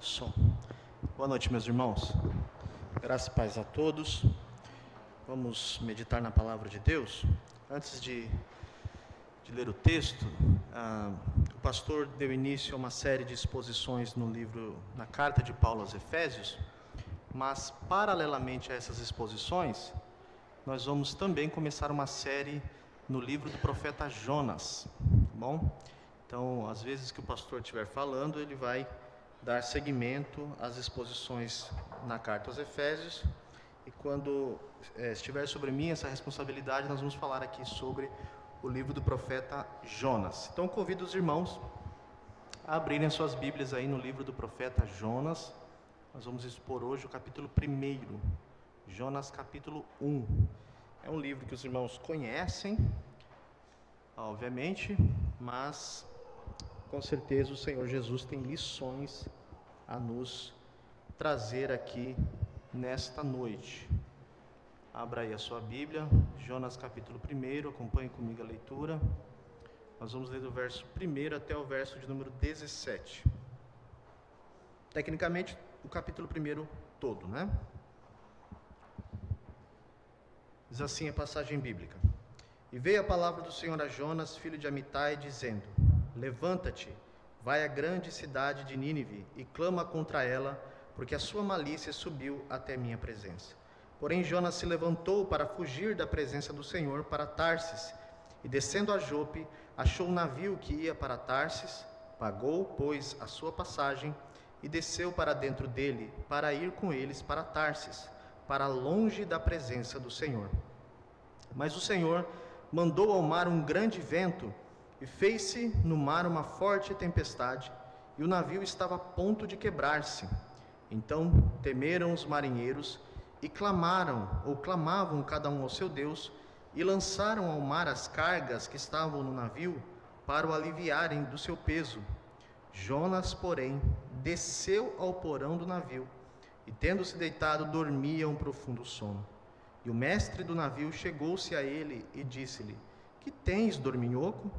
Som. Boa noite, meus irmãos. Graças e paz a todos. Vamos meditar na palavra de Deus. Antes de ler o texto, o pastor deu início a uma série de exposições na carta de Paulo aos Efésios, mas paralelamente a essas exposições, nós vamos também começar uma série no livro do profeta Jonas, tá bom? Então, às vezes que o pastor estiver falando, ele vai dar seguimento às exposições na carta aos Efésios, e quando estiver sobre mim essa responsabilidade, nós vamos falar aqui sobre o livro do profeta Jonas. Então, convido os irmãos a abrirem suas Bíblias aí no livro do profeta Jonas. Nós vamos expor hoje o capítulo 1, Jonas capítulo 1. É um livro que os irmãos conhecem, obviamente, mas com certeza o Senhor Jesus tem lições a nos trazer aqui nesta noite. Abra aí a sua Bíblia, Jonas capítulo 1, acompanhe comigo a leitura. Nós vamos ler do verso 1 até o verso de número 17. Tecnicamente, o capítulo 1 todo, né? Diz assim a passagem bíblica: E veio a palavra do Senhor a Jonas, filho de Amitai, dizendo: Levanta-te, vai à grande cidade de Nínive e clama contra ela, porque a sua malícia subiu até minha presença. Porém Jonas se levantou para fugir da presença do Senhor para Tarsis, e descendo a Jope, achou um navio que ia para Tarsis, pagou, pois, a sua passagem, e desceu para dentro dele, para ir com eles para Tarsis, para longe da presença do Senhor. Mas o Senhor mandou ao mar um grande vento, e fez-se no mar uma forte tempestade, e o navio estava a ponto de quebrar-se. Então temeram os marinheiros, e clamavam cada um ao seu Deus, e lançaram ao mar as cargas que estavam no navio, para o aliviarem do seu peso. Jonas, porém, desceu ao porão do navio, e tendo-se deitado, dormia um profundo sono. E o mestre do navio chegou-se a ele e disse-lhe: Que tens, dorminhoco?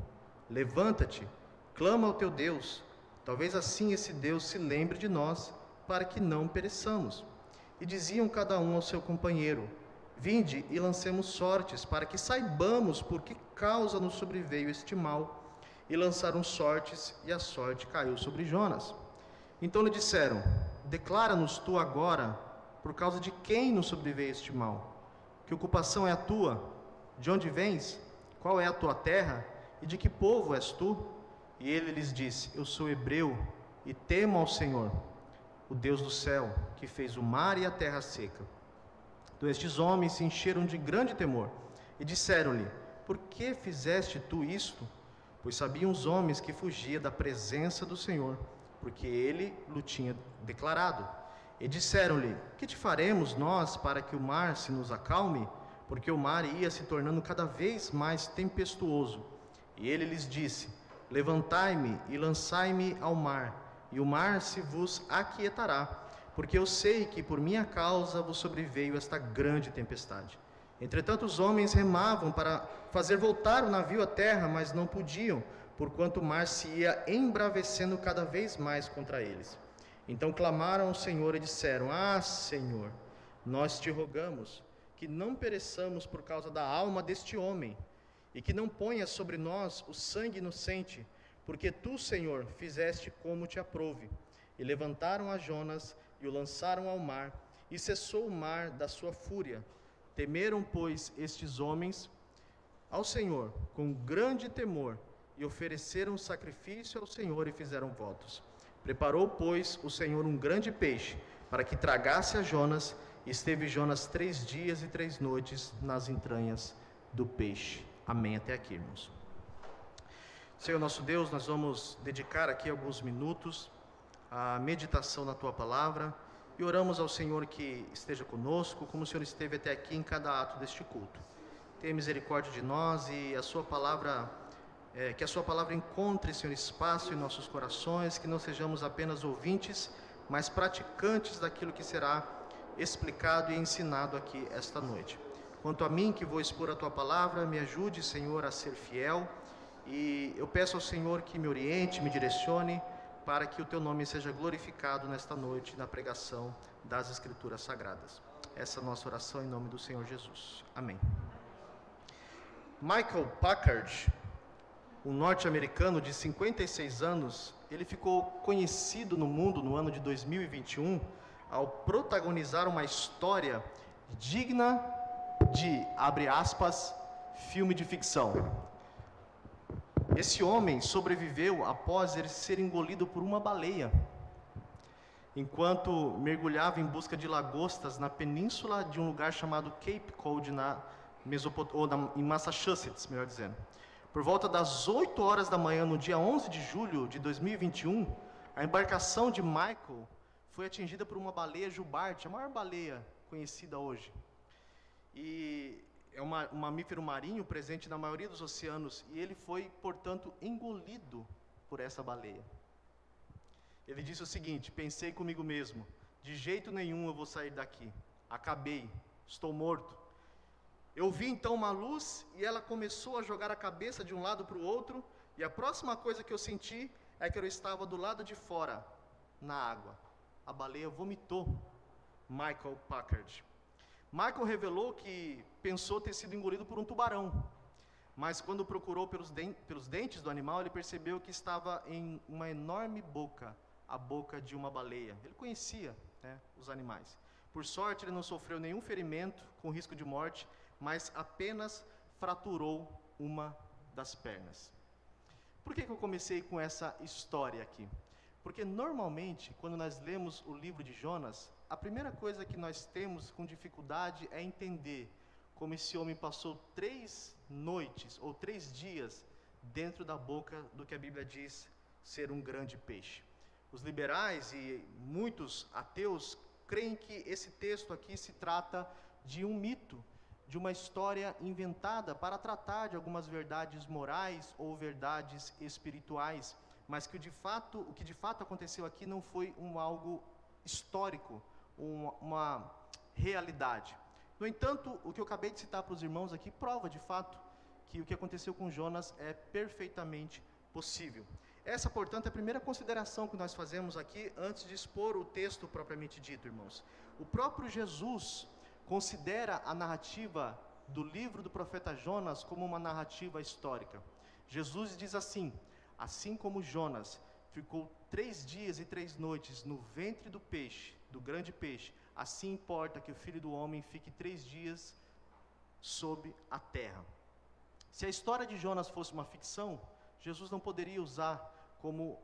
Levanta-te, clama ao teu Deus, talvez assim esse Deus se lembre de nós, para que não pereçamos. E diziam cada um ao seu companheiro: Vinde e lancemos sortes, para que saibamos por que causa nos sobreveio este mal. E lançaram sortes, e a sorte caiu sobre Jonas. Então lhe disseram: Declara-nos tu agora, por causa de quem nos sobreveio este mal? Que ocupação é a tua? De onde vens? Qual é a tua terra? E de que povo és tu? E ele lhes disse: Eu sou hebreu, e temo ao Senhor, o Deus do céu, que fez o mar e a terra seca. Então estes homens se encheram de grande temor, e disseram-lhe: Por que fizeste tu isto? Pois sabiam os homens que fugia da presença do Senhor, porque ele lhe tinha declarado. E disseram-lhe: Que te faremos nós para que o mar se nos acalme? Porque o mar ia se tornando cada vez mais tempestuoso. E ele lhes disse: Levantai-me e lançai-me ao mar, e o mar se vos aquietará, porque eu sei que por minha causa vos sobreveio esta grande tempestade. Entretanto os homens remavam para fazer voltar o navio à terra, mas não podiam, porquanto o mar se ia embravecendo cada vez mais contra eles. Então clamaram ao Senhor e disseram: Ah, Senhor, nós te rogamos que não pereçamos por causa da alma deste homem, e que não ponhas sobre nós o sangue inocente, porque tu, Senhor, fizeste como te aprouve. E levantaram a Jonas e o lançaram ao mar, e cessou o mar da sua fúria. Temeram, pois, estes homens ao Senhor com grande temor, e ofereceram sacrifício ao Senhor e fizeram votos. Preparou, pois, o Senhor um grande peixe, para que tragasse a Jonas, e esteve Jonas 3 dias e 3 noites nas entranhas do peixe. Amém. Até aqui, irmãos. Senhor nosso Deus, nós vamos dedicar aqui alguns minutos à meditação na Tua Palavra, e oramos ao Senhor que esteja conosco, como o Senhor esteve até aqui em cada ato deste culto. Tenha misericórdia de nós, e a Sua Palavra, que a Sua Palavra encontre, Senhor, espaço em nossos corações, que não sejamos apenas ouvintes, mas praticantes daquilo que será explicado e ensinado aqui esta noite. Quanto a mim, que vou expor a Tua Palavra, me ajude, Senhor, a ser fiel, e eu peço ao Senhor que me oriente, me direcione, para que o teu nome seja glorificado nesta noite na pregação das Escrituras Sagradas. Essa é a nossa oração em nome do Senhor Jesus. Amém. Michael Packard, um norte-americano de 56 anos, ele ficou conhecido no mundo no ano de 2021 ao protagonizar uma história digna de, abre aspas, filme de ficção. Esse homem sobreviveu após ele ser engolido por uma baleia, enquanto mergulhava em busca de lagostas na península de um lugar chamado Cape Cod, em Massachusetts, melhor dizendo. Por volta das 8 horas da manhã, no dia 11 de julho de 2021, a embarcação de Michael foi atingida por uma baleia jubarte, a maior baleia conhecida hoje. E é um mamífero marinho presente na maioria dos oceanos, e ele foi, portanto, engolido por essa baleia. Ele disse o seguinte: pensei comigo mesmo, de jeito nenhum eu vou sair daqui, acabei, estou morto. Eu vi então uma luz e ela começou a jogar a cabeça de um lado para o outro, e a próxima coisa que eu senti é que eu estava do lado de fora, na água. A baleia vomitou. Michael Packard. Michael revelou que pensou ter sido engolido por um tubarão, mas quando procurou pelos dentes do animal, ele percebeu que estava em uma enorme boca, a boca de uma baleia. Ele conhecia, os animais. Por sorte, ele não sofreu nenhum ferimento com risco de morte, mas apenas fraturou uma das pernas. Por que eu comecei com essa história aqui? Porque normalmente, quando nós lemos o livro de Jonas, a primeira coisa que nós temos com dificuldade é entender como esse homem passou 3 noites ou 3 dias dentro da boca do que a Bíblia diz ser um grande peixe. Os liberais e muitos ateus creem que esse texto aqui se trata de um mito, de uma história inventada para tratar de algumas verdades morais ou verdades espirituais, mas que o que de fato aconteceu aqui não foi algo histórico, uma realidade. No entanto, o que eu acabei de citar para os irmãos aqui prova de fato que o que aconteceu com Jonas é perfeitamente possível. Essa, portanto, é a primeira consideração que nós fazemos aqui antes de expor o texto propriamente dito, irmãos. O próprio Jesus considera a narrativa do livro do profeta Jonas como uma narrativa histórica. Jesus diz assim: assim como Jonas ficou 3 dias e 3 noites no ventre do peixe, do grande peixe, assim importa que o Filho do Homem fique 3 dias sob a terra. Se a história de Jonas fosse uma ficção, Jesus não poderia usar como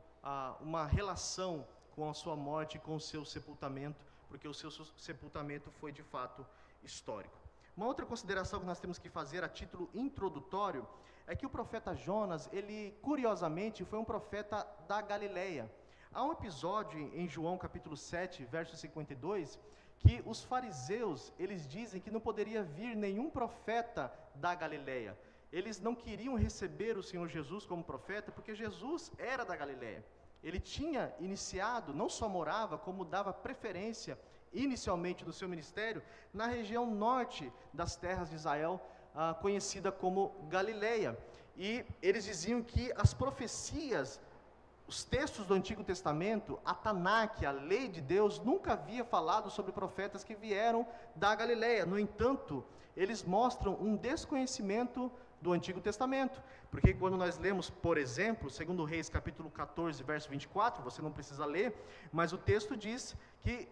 uma relação com a sua morte e com o seu sepultamento, porque o seu sepultamento foi de fato histórico. Uma outra consideração que nós temos que fazer a título introdutório é que o profeta Jonas, ele curiosamente foi um profeta da Galileia. Há um episódio em João capítulo 7, verso 52, que os fariseus, eles dizem que não poderia vir nenhum profeta da Galileia. Eles não queriam receber o Senhor Jesus como profeta, porque Jesus era da Galileia. Ele tinha iniciado, não só morava, como dava preferência, inicialmente no seu ministério, na região norte das terras de Israel, conhecida como Galileia. E eles diziam que as profecias, os textos do Antigo Testamento, a Tanakh, a lei de Deus, nunca havia falado sobre profetas que vieram da Galileia. No entanto, eles mostram um desconhecimento do Antigo Testamento, porque quando nós lemos, por exemplo, 2 Reis capítulo 14, verso 24, você não precisa ler, mas o texto diz que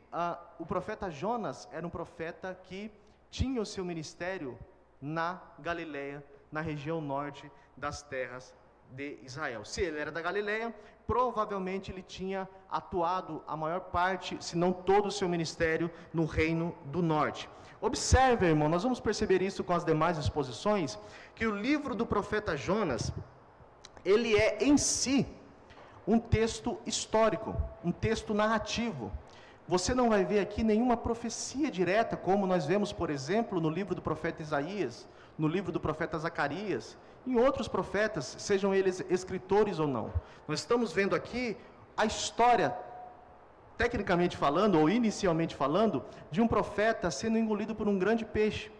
o profeta Jonas era um profeta que tinha o seu ministério na Galileia, na região norte das terras de Israel. Se ele era da Galileia, provavelmente ele tinha atuado a maior parte, se não todo o seu ministério, no reino do norte. Observe, irmão, nós vamos perceber isso com as demais exposições, que o livro do profeta Jonas, ele é em si um texto histórico, um texto narrativo. Você não vai ver aqui nenhuma profecia direta, como nós vemos, por exemplo, no livro do profeta Isaías, no livro do profeta Zacarias, em outros profetas, sejam eles escritores ou não. Nós estamos vendo aqui a história, tecnicamente falando, ou inicialmente falando, de um profeta sendo engolido por um grande peixe.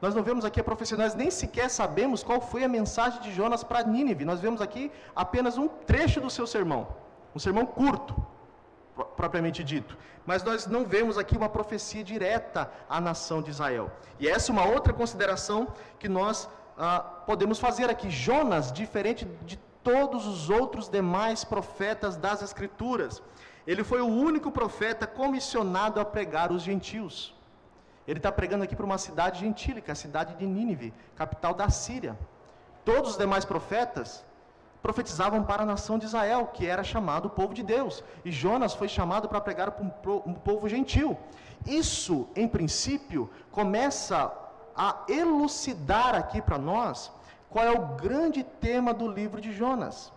Nós não vemos aqui a profecia, nós nem sequer sabemos qual foi a mensagem de Jonas para Nínive. Nós vemos aqui apenas um trecho do seu sermão. um sermão curto, propriamente dito. Mas nós não vemos aqui uma profecia direta à nação de Israel. E essa é uma outra consideração que nós podemos fazer aqui. Jonas, diferente de todos os outros demais profetas das Escrituras, ele foi o único profeta comissionado a pregar os gentios. Ele está pregando aqui para uma cidade gentílica, a cidade de Nínive, capital da Síria. Todos os demais profetas profetizavam para a nação de Israel, que era chamado o povo de Deus. E Jonas foi chamado para pregar para um povo gentil. Isso, em princípio, começa a elucidar aqui para nós qual é o grande tema do livro de Jonas.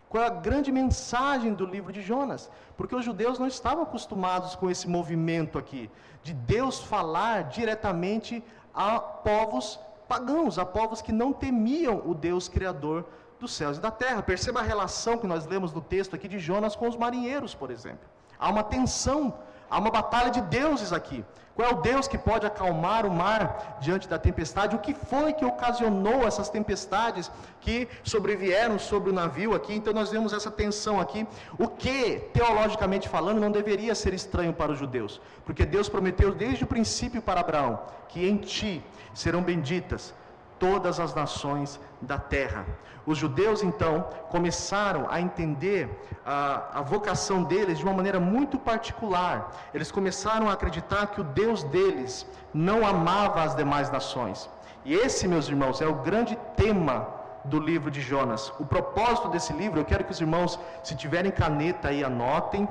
Qual é a grande mensagem do livro de Jonas? Porque os judeus não estavam acostumados com esse movimento aqui, de Deus falar diretamente a povos pagãos, a povos que não temiam o Deus Criador dos céus e da terra. Perceba a relação que nós lemos no texto aqui de Jonas com os marinheiros, por exemplo. Há uma tensão, há uma batalha de deuses aqui. Qual é o Deus que pode acalmar o mar diante da tempestade? O que foi que ocasionou essas tempestades que sobrevieram sobre o navio aqui? Então nós vemos essa tensão aqui, o que, teologicamente falando, não deveria ser estranho para os judeus. Porque Deus prometeu desde o princípio para Abraão, que em ti serão benditas todas as nações da terra. Os judeus, então, começaram a entender a vocação deles de uma maneira muito particular. Eles começaram a acreditar que o Deus deles não amava as demais nações. E esse, meus irmãos, é o grande tema do livro de Jonas. O propósito desse livro, eu quero que os irmãos, se tiverem caneta aí, anotem,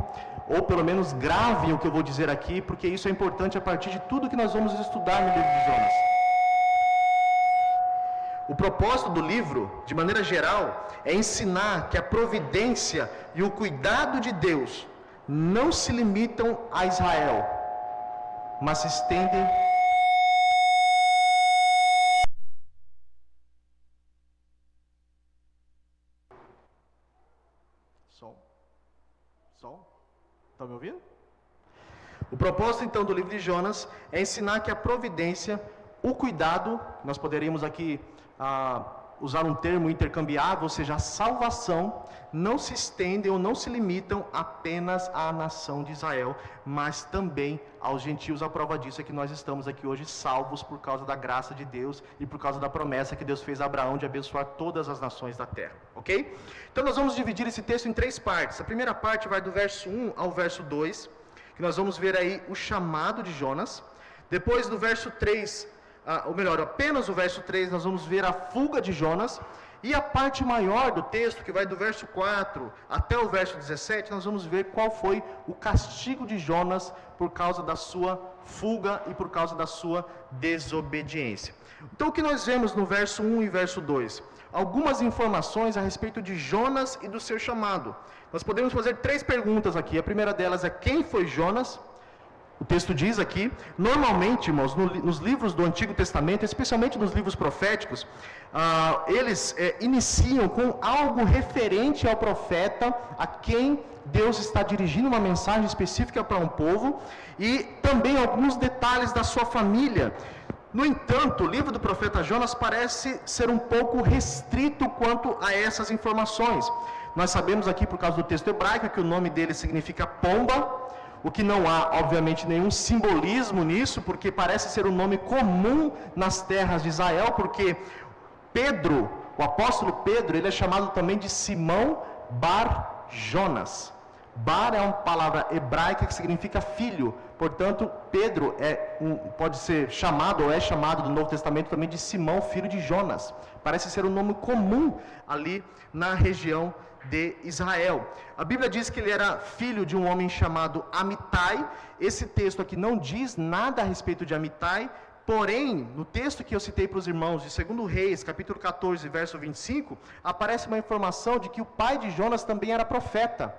ou pelo menos gravem o que eu vou dizer aqui, porque isso é importante a partir de tudo que nós vamos estudar no livro de Jonas. O propósito do livro, de maneira geral, é ensinar que a providência e o cuidado de Deus não se limitam a Israel, mas se estendem Está me ouvindo? O propósito, então, do livro de Jonas é ensinar que a providência, o cuidado, nós poderíamos aqui usar um termo intercambiável, ou seja, a salvação, não se estendem ou não se limitam apenas à nação de Israel, mas também aos gentios. A prova disso é que nós estamos aqui hoje salvos por causa da graça de Deus e por causa da promessa que Deus fez a Abraão de abençoar todas as nações da terra, ok? Então nós vamos dividir esse texto em 3 partes. A primeira parte vai do verso 1 ao verso 2, que nós vamos ver aí o chamado de Jonas. Depois do verso 3, ou melhor, apenas o verso 3, nós vamos ver a fuga de Jonas. E a parte maior do texto, que vai do verso 4 até o verso 17, nós vamos ver qual foi o castigo de Jonas por causa da sua fuga e por causa da sua desobediência. Então, o que nós vemos no verso 1 e verso 2? Algumas informações a respeito de Jonas e do seu chamado. Nós podemos fazer 3 perguntas aqui. A primeira delas é: quem foi Jonas? O texto diz aqui, normalmente, irmãos, nos livros do Antigo Testamento, especialmente nos livros proféticos, eles iniciam com algo referente ao profeta, a quem Deus está dirigindo uma mensagem específica para um povo, e também alguns detalhes da sua família. No entanto, o livro do profeta Jonas parece ser um pouco restrito quanto a essas informações. Nós sabemos aqui, por causa do texto hebraico, que o nome dele significa pomba, o que não há, obviamente, nenhum simbolismo nisso, porque parece ser um nome comum nas terras de Israel, porque Pedro, o apóstolo Pedro, ele é chamado também de Simão Bar Jonas. Bar é uma palavra hebraica que significa filho, portanto, Pedro pode ser chamado, ou é chamado do Novo Testamento também de Simão, filho de Jonas. Parece ser um nome comum ali na região de Israel. A Bíblia diz que ele era filho de um homem chamado Amitai. Esse texto aqui não diz nada a respeito de Amitai, porém, no texto que eu citei para os irmãos, de 2 Reis, capítulo 14, verso 25, aparece uma informação de que o pai de Jonas também era profeta.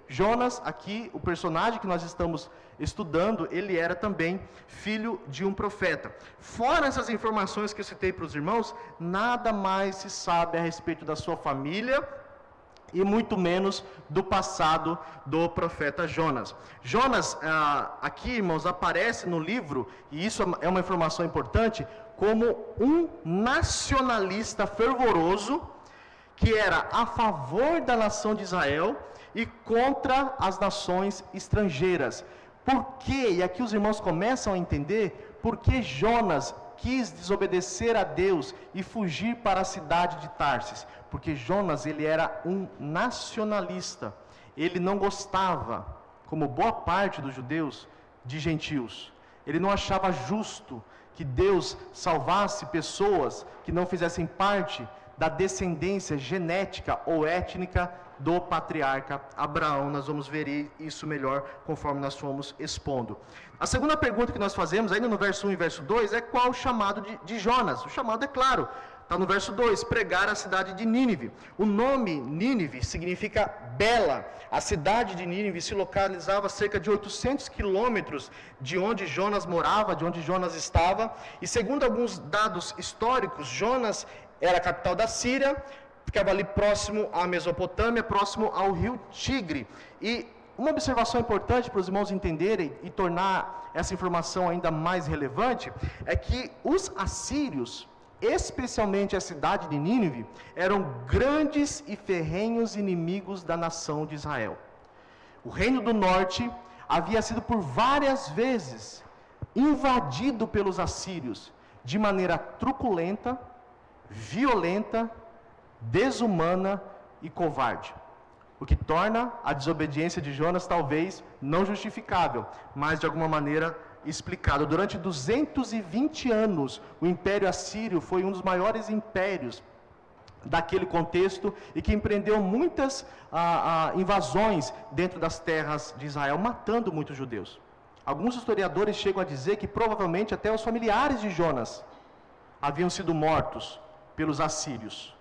Jonas, aqui, o personagem que nós estamos estudando, ele era também filho de um profeta. Fora essas informações que eu citei para os irmãos, nada mais se sabe a respeito da sua família, e muito menos do passado do profeta Jonas. Jonas, aqui, irmãos, aparece no livro, e isso é uma informação importante, como um nacionalista fervoroso, que era a favor da nação de Israel e contra as nações estrangeiras. Por quê? E aqui os irmãos começam a entender por que Jonas quis desobedecer a Deus e fugir para a cidade de Tarsis. Porque Jonas, ele era um nacionalista. Ele não gostava, como boa parte dos judeus, de gentios. Ele não achava justo que Deus salvasse pessoas que não fizessem parte da descendência genética ou étnica do patriarca Abraão. Nós vamos ver isso melhor conforme nós fomos expondo. A segunda pergunta que nós fazemos, ainda no verso 1 e verso 2, é qual o chamado de Jonas? O chamado é claro, está no verso 2, pregar a cidade de Nínive. O nome Nínive significa bela. A cidade de Nínive se localizava a cerca de 800 quilômetros de onde Jonas morava, de onde Jonas estava. E segundo alguns dados históricos, Jonas era a capital da Síria, ficava ali próximo à Mesopotâmia, próximo ao rio Tigre. E uma observação importante para os irmãos entenderem e tornar essa informação ainda mais relevante, é que os assírios, especialmente a cidade de Nínive, eram grandes e ferrenhos inimigos da nação de Israel. O reino do norte havia sido por várias vezes invadido pelos assírios de maneira truculenta, violenta, desumana e covarde. O que torna a desobediência de Jonas talvez não justificável, mas de alguma maneira explicado. Durante 220 anos, o Império Assírio foi um dos maiores impérios daquele contexto e que empreendeu muitas invasões dentro das terras de Israel, matando muitos judeus. Alguns historiadores chegam a dizer que provavelmente até os familiares de Jonas haviam sido mortos pelos assírios.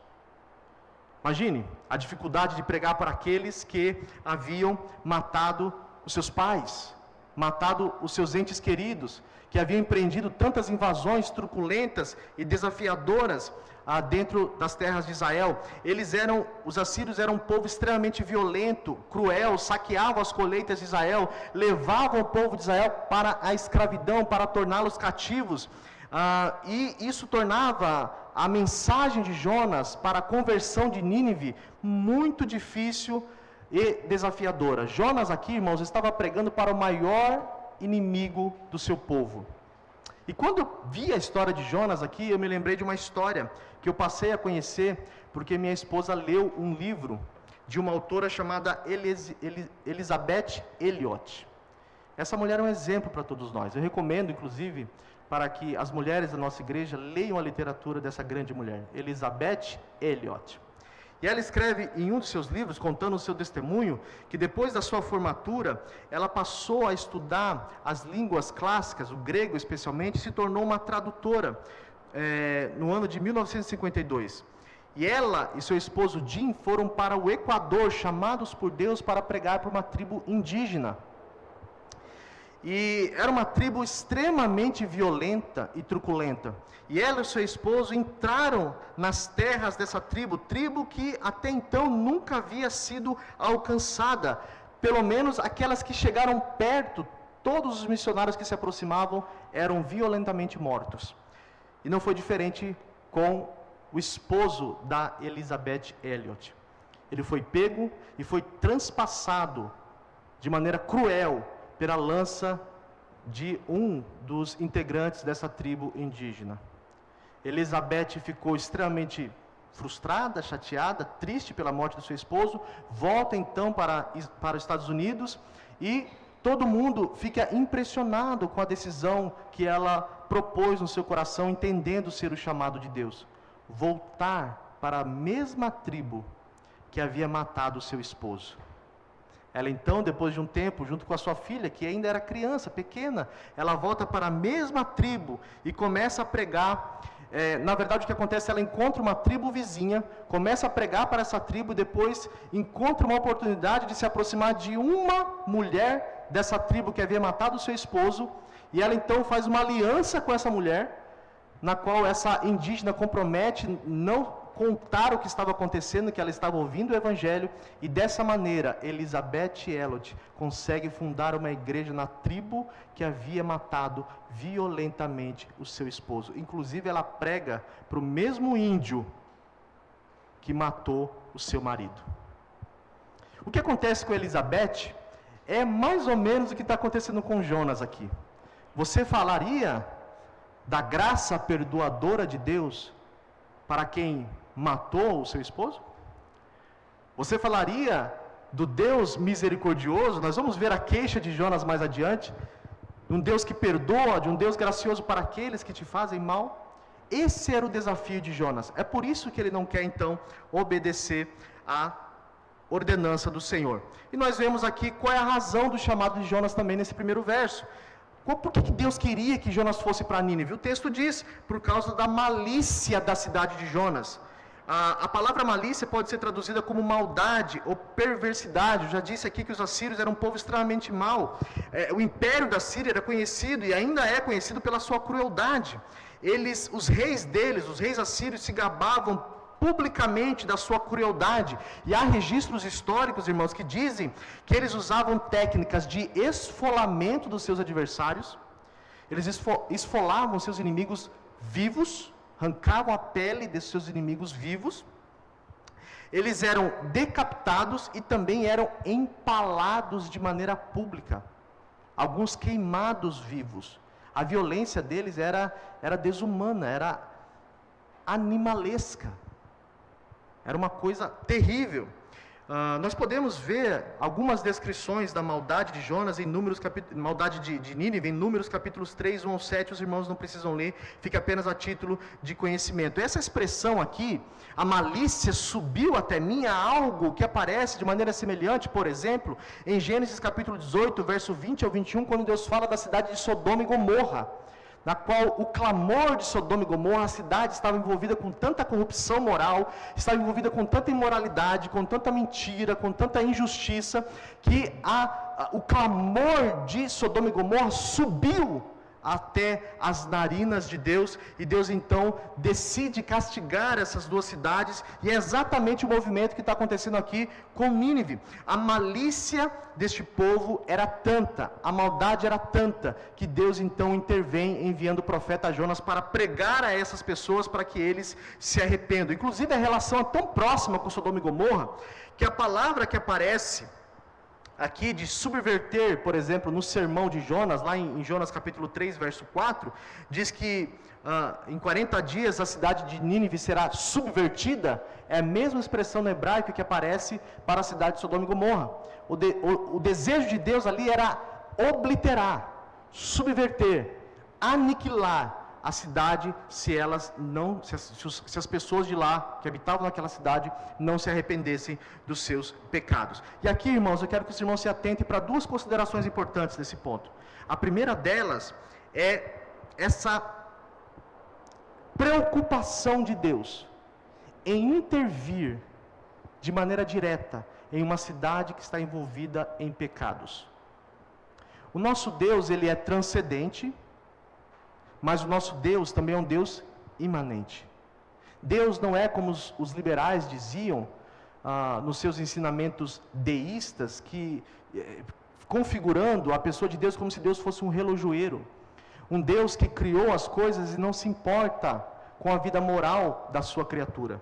Imagine a dificuldade de pregar para aqueles que haviam matado os seus pais, matado os seus entes queridos, que haviam empreendido tantas invasões truculentas e desafiadoras dentro das terras de Israel. Os assírios eram um povo extremamente violento, cruel, saqueavam as colheitas de Israel, levavam o povo de Israel para a escravidão, para torná-los cativos. E isso tornava a mensagem de Jonas para a conversão de Nínive muito difícil e desafiadora. Jonas aqui, irmãos, estava pregando para o maior inimigo do seu povo. E quando eu vi a história de Jonas aqui, eu me lembrei de uma história que eu passei a conhecer porque minha esposa leu um livro de uma autora chamada Elisabeth Elliot. Essa mulher é um exemplo para todos nós. Eu recomendo, inclusive, para que as mulheres da nossa igreja leiam a literatura dessa grande mulher, Elisabeth Elliot. E ela escreve em um de seus livros, contando o seu testemunho, que depois da sua formatura, ela passou a estudar as línguas clássicas, o grego especialmente, e se tornou uma tradutora no ano de 1952. E ela e seu esposo Jim foram para o Equador, chamados por Deus para pregar para uma tribo indígena. E era uma tribo extremamente violenta e truculenta. E ela e seu esposo entraram nas terras dessa tribo que até então nunca havia sido alcançada. Pelo menos aquelas que chegaram perto, todos os missionários que se aproximavam eram violentamente mortos. E não foi diferente com o esposo da Elisabeth Elliot. Ele foi pego e foi transpassado de maneira cruel pela lança de um dos integrantes dessa tribo indígena. Elizabeth ficou extremamente frustrada, chateada, triste pela morte do seu esposo, volta então para os Estados Unidos e todo mundo fica impressionado com a decisão que ela propôs no seu coração, entendendo ser o chamado de Deus. Voltar para a mesma tribo que havia matado o seu esposo. Ela então, depois de um tempo, junto com a sua filha, que ainda era criança, pequena, ela volta para a mesma tribo e começa a pregar. Na verdade, o que acontece, ela encontra uma tribo vizinha, começa a pregar para essa tribo e depois encontra uma oportunidade de se aproximar de uma mulher dessa tribo que havia matado o seu esposo, e ela então faz uma aliança com essa mulher, na qual essa indígena compromete não contar o que estava acontecendo, que ela estava ouvindo o Evangelho, e dessa maneira, Elisabeth Elliot consegue fundar uma igreja na tribo que havia matado violentamente o seu esposo. Inclusive, ela prega para o mesmo índio que matou o seu marido. O que acontece com Elizabeth é mais ou menos o que está acontecendo com Jonas aqui. Você falaria da graça perdoadora de Deus para quem matou o seu esposo? Você falaria do Deus misericordioso? Nós vamos ver a queixa de Jonas mais adiante. De um Deus que perdoa, de um Deus gracioso para aqueles que te fazem mal. Esse era o desafio de Jonas. É por isso que ele não quer então obedecer à ordenança do Senhor. E nós vemos aqui qual é a razão do chamado de Jonas também nesse primeiro verso. Por que Deus queria que Jonas fosse para Nínive? O texto diz, por causa da malícia da cidade de Jonas. A palavra malícia pode ser traduzida como maldade ou perversidade. Eu já disse aqui que os assírios eram um povo extremamente mau. O império da Síria era conhecido e ainda é conhecido pela sua crueldade. Os reis deles, os reis assírios, se gabavam publicamente da sua crueldade. E há registros históricos, irmãos, que dizem que eles usavam técnicas de esfolamento dos seus adversários. Eles esfolavam seus inimigos vivos, arrancavam a pele de seus inimigos vivos. Eles eram decapitados e também eram empalados de maneira pública. Alguns queimados vivos. A violência deles era desumana, era animalesca. Era uma coisa terrível. Nós podemos ver algumas descrições da maldade de Jonas em maldade de Nínive, em Números capítulos 3, 1 ao 7, os irmãos não precisam ler, fica apenas a título de conhecimento. Essa expressão aqui, a malícia subiu até mim, é algo que aparece de maneira semelhante, por exemplo, em Gênesis capítulo 18, verso 20 ao 21, quando Deus fala da cidade de Sodoma e Gomorra, na qual o clamor de Sodoma e Gomorra, a cidade estava envolvida com tanta corrupção moral, estava envolvida com tanta imoralidade, com tanta mentira, com tanta injustiça, que o clamor de Sodoma e Gomorra subiu até as narinas de Deus, e Deus então decide castigar essas duas cidades, e é exatamente o movimento que está acontecendo aqui com Nínive. A malícia deste povo era tanta, a maldade era tanta, que Deus então intervém enviando o profeta Jonas para pregar a essas pessoas para que eles se arrependam. Inclusive a relação é tão próxima com Sodoma e Gomorra, que a palavra que aparece aqui de subverter, por exemplo, no sermão de Jonas, lá em Jonas capítulo 3, verso 4, diz que em 40 dias a cidade de Nínive será subvertida. É a mesma expressão no hebraico que aparece para a cidade de Sodoma e Gomorra. O desejo de Deus ali era obliterar, subverter, aniquilar a cidade, se as pessoas de lá, que habitavam naquela cidade, não se arrependessem dos seus pecados. E aqui, irmãos, eu quero que os irmãos se atentem para duas considerações importantes nesse ponto. A primeira delas é essa preocupação de Deus em intervir de maneira direta em uma cidade que está envolvida em pecados. O nosso Deus, ele é transcendente, mas o nosso Deus também é um Deus imanente. Deus não é como os liberais diziam nos seus ensinamentos deístas, configurando a pessoa de Deus como se Deus fosse um relojoeiro. Um Deus que criou as coisas e não se importa com a vida moral da sua criatura.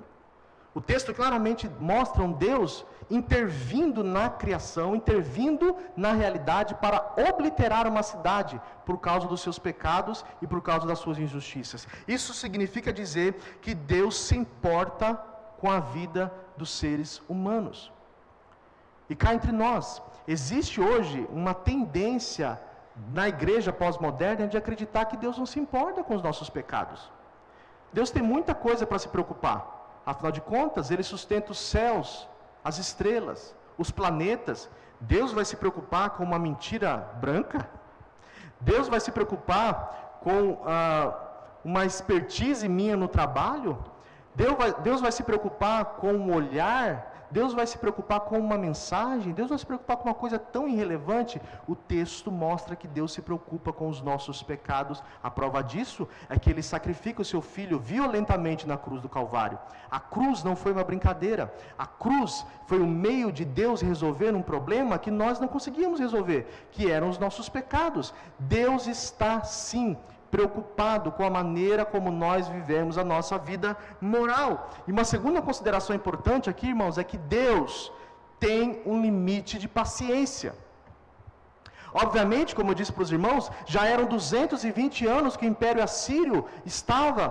O texto claramente mostra um Deus intervindo na criação, intervindo na realidade para obliterar uma cidade por causa dos seus pecados e por causa das suas injustiças. Isso significa dizer que Deus se importa com a vida dos seres humanos. E cá entre nós, existe hoje uma tendência na igreja pós-moderna de acreditar que Deus não se importa com os nossos pecados. Deus tem muita coisa para se preocupar. Afinal de contas, Ele sustenta os céus, as estrelas, os planetas. Deus vai se preocupar com uma mentira branca? Deus vai se preocupar com uma expertise minha no trabalho? Deus vai se preocupar com um olhar? Deus vai se preocupar com uma mensagem? Deus vai se preocupar com uma coisa tão irrelevante? O texto mostra que Deus se preocupa com os nossos pecados. A prova disso é que Ele sacrifica o seu Filho violentamente na cruz do Calvário. A cruz não foi uma brincadeira. A cruz foi o meio de Deus resolver um problema que nós não conseguíamos resolver, que eram os nossos pecados. Deus está, sim, preocupado com a maneira como nós vivemos a nossa vida moral. E uma segunda consideração importante aqui, irmãos, é que Deus tem um limite de paciência. Obviamente, como eu disse para os irmãos, já eram 220 anos que o Império Assírio estava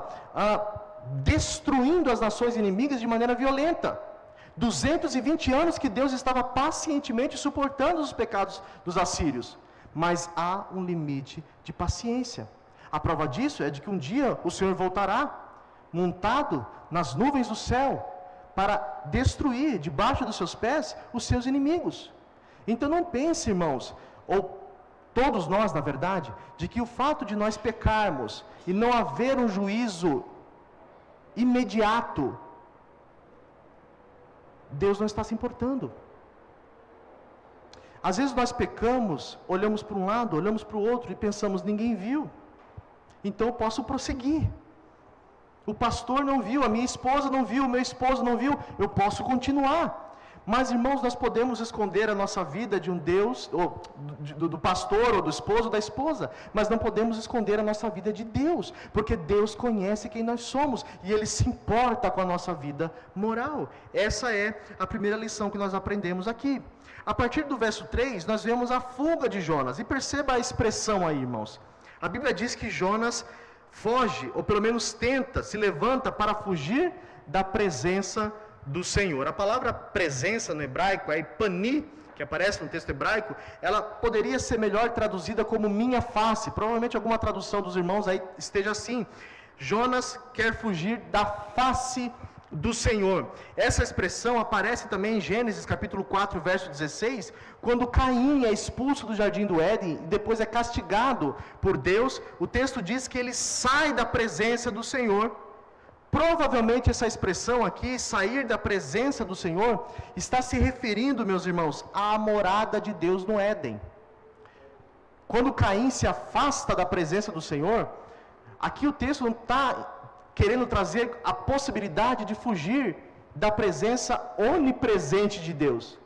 destruindo as nações inimigas de maneira violenta. 220 anos que Deus estava pacientemente suportando os pecados dos assírios. Mas há um limite de paciência. A prova disso é de que um dia o Senhor voltará, montado nas nuvens do céu, para destruir debaixo dos seus pés os seus inimigos. Então não pense, irmãos, ou todos nós, na verdade, de que o fato de nós pecarmos e não haver um juízo imediato, Deus não está se importando. Às vezes nós pecamos, olhamos para um lado, olhamos para o outro e pensamos, ninguém viu, então eu posso prosseguir. O pastor não viu, a minha esposa não viu, o meu esposo não viu, eu posso continuar. Mas, irmãos, nós podemos esconder a nossa vida de um Deus, ou do pastor, ou do esposo, ou da esposa, mas não podemos esconder a nossa vida de Deus, porque Deus conhece quem nós somos, e Ele se importa com a nossa vida moral. Essa é a primeira lição que nós aprendemos aqui. A partir do verso 3, nós vemos a fuga de Jonas, e perceba a expressão aí, irmãos. A Bíblia diz que Jonas foge, ou pelo menos tenta, se levanta para fugir da presença do Senhor. A palavra presença no hebraico, a ipani, que aparece no texto hebraico, ela poderia ser melhor traduzida como minha face. Provavelmente alguma tradução dos irmãos aí esteja assim. Jonas quer fugir da face do Senhor. Essa expressão aparece também em Gênesis capítulo 4, verso 16, quando Caim é expulso do jardim do Éden e depois é castigado por Deus. O texto diz que ele sai da presença do Senhor. Provavelmente essa expressão aqui, sair da presença do Senhor, está se referindo, meus irmãos, à morada de Deus no Éden. Quando Caim se afasta da presença do Senhor, aqui o texto não está querendo trazer a possibilidade de fugir da presença onipresente de Deus,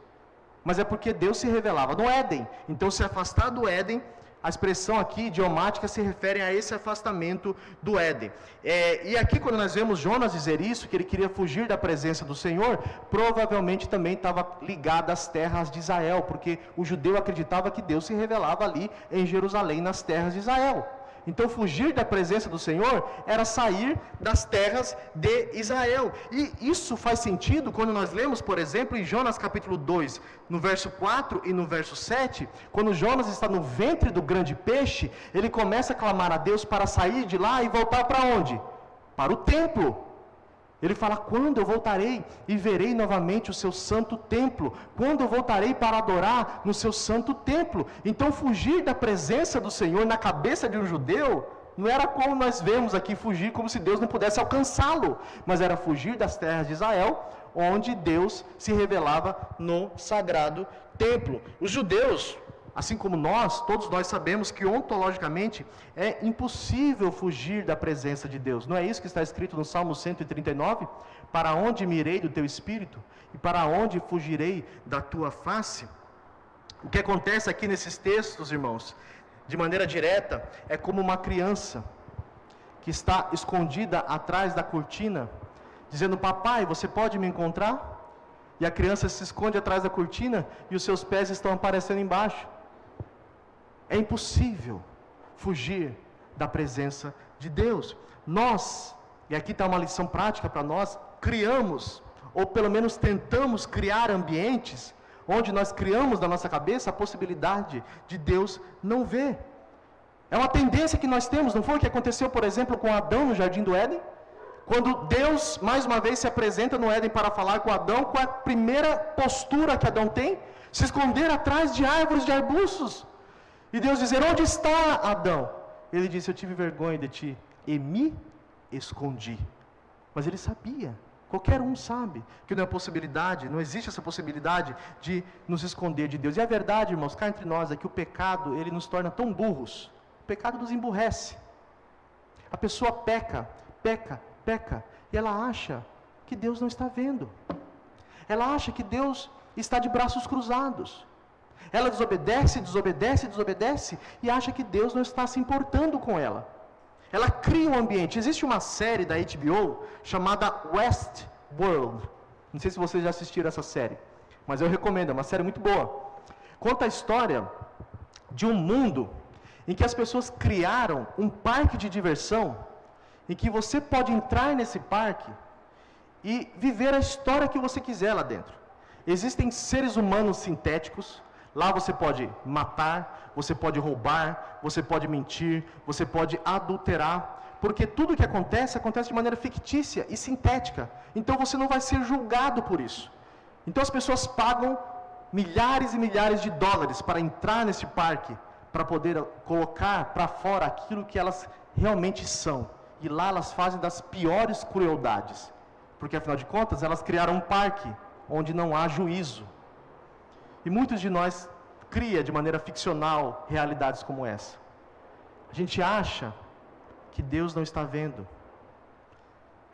mas é porque Deus se revelava no Éden. Então, se afastar do Éden, a expressão aqui idiomática se refere a esse afastamento do Éden. E aqui, quando nós vemos Jonas dizer isso, que ele queria fugir da presença do Senhor, provavelmente também estava ligado às terras de Israel, porque o judeu acreditava que Deus se revelava ali em Jerusalém, nas terras de Israel. Então, fugir da presença do Senhor era sair das terras de Israel. E isso faz sentido quando nós lemos, por exemplo, em Jonas capítulo 2, no verso 4 e no verso 7, quando Jonas está no ventre do grande peixe, ele começa a clamar a Deus para sair de lá e voltar para onde? Para o templo. Ele fala, quando eu voltarei e verei novamente o seu santo templo? Quando eu voltarei para adorar no seu santo templo? Então, fugir da presença do Senhor na cabeça de um judeu, não era como nós vemos aqui, fugir como se Deus não pudesse alcançá-lo, mas era fugir das terras de Israel, onde Deus se revelava no sagrado templo. Os judeus, assim como nós, todos nós sabemos que ontologicamente é impossível fugir da presença de Deus. Não é isso que está escrito no Salmo 139? Para onde me irei do teu espírito? E para onde fugirei da tua face? O que acontece aqui nesses textos, irmãos, de maneira direta, é como uma criança que está escondida atrás da cortina, dizendo, papai, você pode me encontrar? E a criança se esconde atrás da cortina e os seus pés estão aparecendo embaixo. É impossível fugir da presença de Deus. Nós, e aqui está uma lição prática para nós, criamos, ou pelo menos tentamos criar ambientes, onde nós criamos na nossa cabeça a possibilidade de Deus não ver. É uma tendência que nós temos, não foi o que aconteceu, por exemplo, com Adão no jardim do Éden? Quando Deus, mais uma vez, se apresenta no Éden para falar com Adão, qual é a primeira postura que Adão tem? Se esconder atrás de árvores, de arbustos. E Deus dizer, onde está Adão? Ele disse, eu tive vergonha de ti e me escondi. Mas ele sabia, qualquer um sabe, que não é possibilidade, não existe essa possibilidade de nos esconder de Deus. E a verdade, irmãos, cá entre nós, é que o pecado, ele nos torna tão burros. O pecado nos emburrece. A pessoa peca, e ela acha que Deus não está vendo. Ela acha que Deus está de braços cruzados. Ela desobedece e acha que Deus não está se importando com ela. ela cria um ambiente. Existe uma série da HBO chamada Westworld. Não sei se vocês já assistiram essa série, mas eu recomendo, é uma série muito boa. Conta a história de um mundo em que as pessoas criaram um parque de diversão, em que você pode entrar nesse parque e viver a história que você quiser lá dentro. Existem seres humanos sintéticos, lá você pode matar, você pode roubar, você pode mentir, você pode adulterar, porque tudo que acontece de maneira fictícia e sintética. Então você não vai ser julgado por isso. Então as pessoas pagam milhares e milhares de dólares para entrar nesse parque, para poder colocar para fora aquilo que elas realmente são. E lá elas fazem das piores crueldades, porque afinal de contas elas criaram um parque onde não há juízo. E muitos de nós cria de maneira ficcional realidades como essa. A gente acha que Deus não está vendo.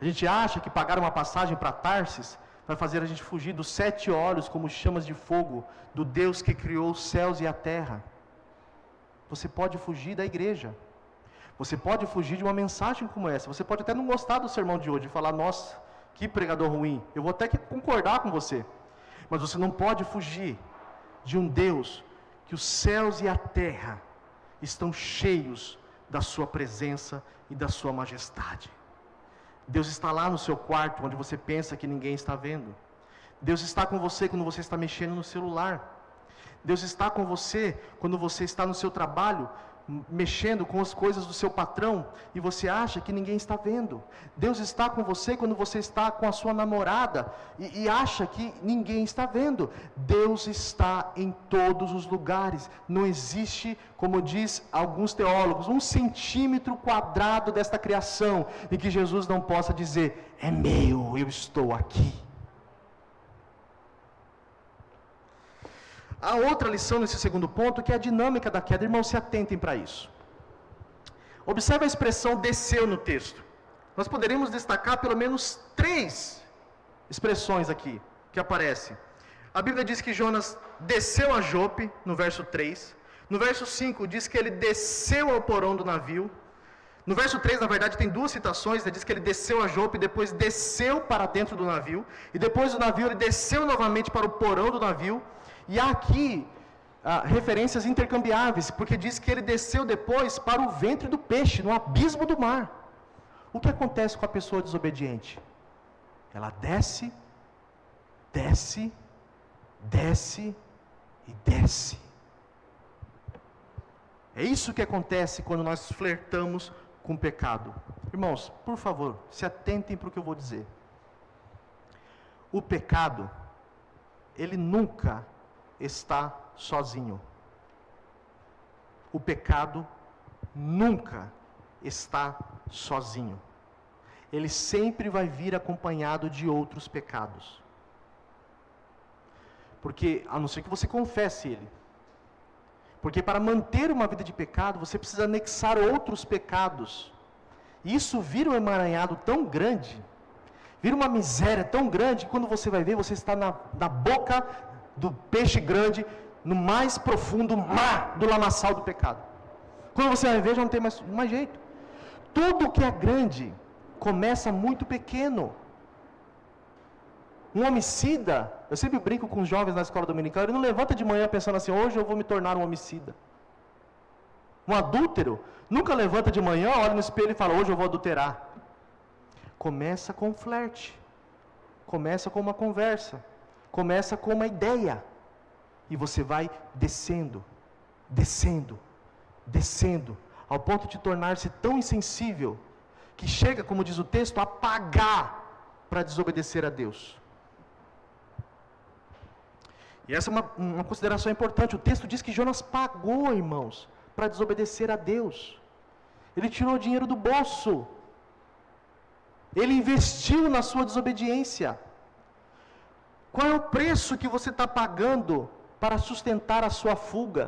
A gente acha que pagar uma passagem para Tarsis vai fazer a gente fugir dos 7 olhos como chamas de fogo do Deus que criou os céus e a terra. Você pode fugir da igreja. Você pode fugir de uma mensagem como essa. Você pode até não gostar do sermão de hoje e falar, nossa, que pregador ruim. Eu vou até que concordar com você. Mas você não pode fugir de um Deus que os céus e a terra estão cheios da sua presença e da sua majestade. Deus está lá no seu quarto, onde você pensa que ninguém está vendo. Deus está com você quando você está mexendo no celular. Deus está com você quando você está no seu trabalho, mexendo com as coisas do seu patrão, e você acha que ninguém está vendo. Deus está com você quando você está com a sua namorada, e acha que ninguém está vendo. Deus está em todos os lugares. Não existe, como diz alguns teólogos, 1 centímetro quadrado desta criação, em que Jesus não possa dizer, é meu, eu estou aqui. A outra lição nesse segundo ponto, que é a dinâmica da queda. Irmãos, se atentem para isso. Observe a expressão desceu no texto. Nós poderíamos destacar pelo menos 3 expressões aqui que aparecem. A Bíblia diz que Jonas desceu a Jope, no verso 3. No verso 5 diz que ele desceu ao porão do navio. No verso 3, na verdade, tem 2 citações. Ele diz que ele desceu a Jope, depois desceu para dentro do navio. E depois do navio ele desceu novamente para o porão do navio. E há aqui referências intercambiáveis, porque diz que ele desceu depois para o ventre do peixe, no abismo do mar. O que acontece com a pessoa desobediente? Ela desce, desce, desce e desce. É isso que acontece quando nós flertamos com o pecado. Irmãos, por favor, se atentem para o que eu vou dizer. O pecado, ele nunca está sozinho. O pecado nunca está sozinho. Ele sempre vai vir acompanhado de outros pecados. Porque, a não ser que você confesse ele. Porque para manter uma vida de pecado, você precisa anexar outros pecados. E isso vira um emaranhado tão grande, vira uma miséria tão grande, que quando você vai ver, você está na boca do peixe grande, no mais profundo mar do lamaçal do pecado. Quando você vai ver, já não tem mais jeito. Tudo que é grande começa muito pequeno. Um homicida, eu sempre brinco com os jovens na escola dominical, ele não levanta de manhã pensando assim, hoje eu vou me tornar um homicida. Um adúltero nunca levanta de manhã, olha no espelho e fala, hoje eu vou adulterar. Começa com um flerte, começa com uma conversa, começa com uma ideia, e você vai descendo, descendo, descendo, ao ponto de tornar-se tão insensível, que chega, como diz o texto, a pagar para desobedecer a Deus. E essa é uma consideração importante. O texto diz que Jonas pagou, irmãos, para desobedecer a Deus. Ele tirou dinheiro do bolso. Ele investiu na sua desobediência. Qual é o preço que você está pagando para sustentar a sua fuga?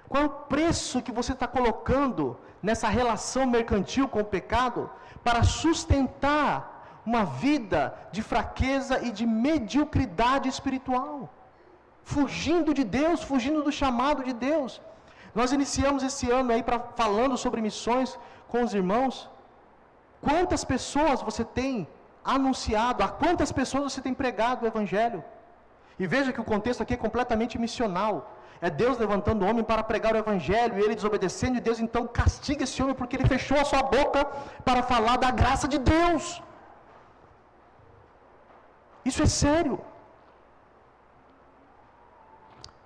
Qual é o preço que você está colocando nessa relação mercantil com o pecado para sustentar uma vida de fraqueza e de mediocridade espiritual? Fugindo de Deus, fugindo do chamado de Deus. Nós iniciamos esse ano aí falando sobre missões com os irmãos. Quantas pessoas você tem anunciado, a quantas pessoas você tem pregado o Evangelho? E veja que o contexto aqui é completamente missional. É Deus levantando o homem para pregar o Evangelho, e ele desobedecendo, e Deus então castiga esse homem porque ele fechou a sua boca para falar da graça de Deus. Isso é sério.